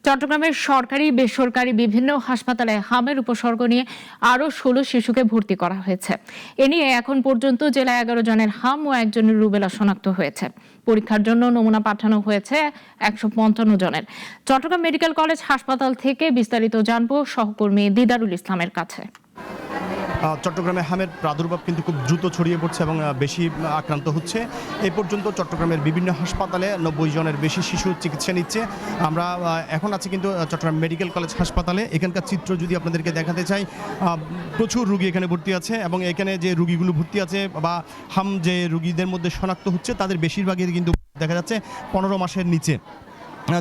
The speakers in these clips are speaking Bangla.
চট্টগ্রামের সরকারি বেসরকারি বিভিন্ন হাসপাতালে হামের উপসর্গ নিয়ে আরও ১৬ শিশুকে ভর্তি করা হয়েছে। এ নিয়ে এখন পর্যন্ত জেলায় ১১ জনের হাম ও একজনের রুবেলা শনাক্ত হয়েছে। পরীক্ষার জন্য নমুনা পাঠানো হয়েছে ১৫৫ জনের। চট্টগ্রাম মেডিকেল কলেজ হাসপাতাল থেকে বিস্তারিত জানবো সহকর্মী দিদারুল ইসলামের কাছে। চট্টগ্রামে হামের প্রাদুর্ভাব কিন্তু খুব দ্রুত ছড়িয়ে পড়ছে এবং বেশি আক্রান্ত হচ্ছে। এ পর্যন্ত চট্টগ্রামের বিভিন্ন হাসপাতালে ৯০ জনের বেশি শিশু চিকিৎসা নিচ্ছে। আমরা এখন আছি কিন্তু চট্টগ্রাম মেডিকেল কলেজ হাসপাতালে। এখানকার চিত্র যদি আপনাদেরকে দেখাতে চাই, প্রচুর রুগী এখানে ভর্তি আছে এবং এখানে যে রুগীগুলো ভর্তি আছে বা হাম যে রুগীদের মধ্যে শনাক্ত হচ্ছে তাদের বেশিরভাগই কিন্তু দেখা যাচ্ছে ১৫ মাসের নিচে।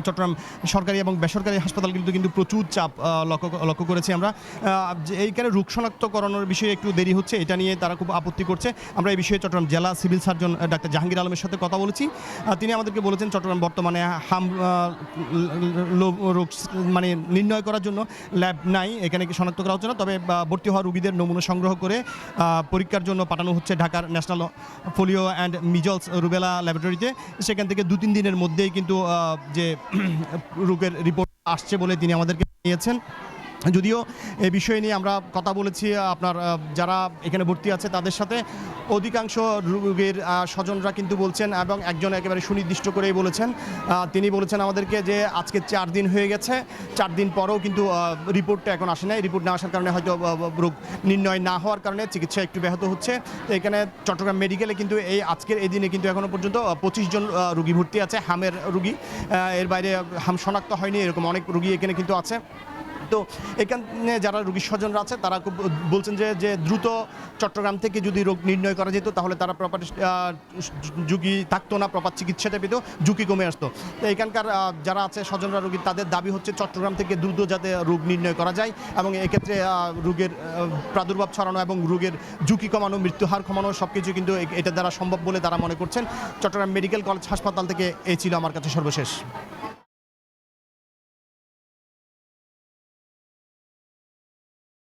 চট্টগ্রাম সরকারি এবং বেসরকারি হাসপাতালগুলোতে কিন্তু প্রচুর চাপ লক্ষ্য করেছি আমরা। এইখানে রোগ শনাক্তকরণের বিষয়ে একটু দেরি হচ্ছে, এটা নিয়ে তারা খুব আপত্তি করছে। আমরা এই বিষয়ে চট্টগ্রাম জেলা সিভিল সার্জন ডাক্তার জাহাঙ্গীর আলমের সাথে কথা বলেছি। তিনি আমাদেরকে বলেছেন চট্টগ্রাম বর্তমানে হাম রোগ মানে নির্ণয় করার জন্য ল্যাব নাই, এখানে শনাক্ত করা হচ্ছে না। তবে ভর্তি হওয়া রোগীদের নমুনা সংগ্রহ করে পরীক্ষার জন্য পাঠানো হচ্ছে ঢাকার national polio and measles rubella ল্যাবরেটরিতে। সেখান থেকে ২-৩ দিনের মধ্যেই কিন্তু যে রোগের রিপোর্ট আসছে বলে তিনি আমাদেরকে জানিয়েছেন। যদিও এই বিষয় নিয়ে আমরা কথা বলেছি আপনার যারা এখানে ভর্তি আছে তাদের সাথে, অধিকাংশ রোগীর স্বজনরা কিন্তু বলছেন এবং একজন একেবারে সুনির্দিষ্ট করেই বলেছেন, তিনি বলেছেন আমাদেরকে যে আজকে ৪ দিন হয়ে গেছে, ৪ দিন পরেও কিন্তু রিপোর্টটা এখন আসে নাই। রিপোর্ট না আসার কারণে হয়তো রোগ নির্ণয় না হওয়ার কারণে চিকিৎসা একটু ব্যাহত হচ্ছে। তো এখানে চট্টগ্রাম মেডিকেলে কিন্তু আজকের এই দিনে কিন্তু এখনও পর্যন্ত ২৫ জন রোগী ভর্তি আছে, হামের রোগী। এর বাইরে হাম শনাক্ত হয়নি এরকম অনেক রোগী এখানে কিন্তু আছে। তো এখানে যারা রোগীর স্বজনরা আছে তারা খুব বলছেন যে দ্রুত চট্টগ্রাম থেকে যদি রোগ নির্ণয় করা যেত তাহলে তারা প্রপার ঝুঁকি থাকতো না, প্রপার চিকিৎসাটা পেত, ঝুঁকি কমে আসতো। তো এখানকার যারা আছে স্বজনরা রোগী, তাদের দাবি হচ্ছে চট্টগ্রাম থেকে দ্রুত যাতে রোগ নির্ণয় করা যায় এবং এক্ষেত্রে রোগের প্রাদুর্ভাব ছড়ানো এবং রোগের ঝুঁকি কমানো, মৃত্যুহার কমানো সব কিছু কিন্তু এটা দ্বারা সম্ভব বলে তারা মনে করছেন। চট্টগ্রাম মেডিকেল কলেজ হাসপাতাল থেকে এই ছিল আমার কাছে সর্বশেষ।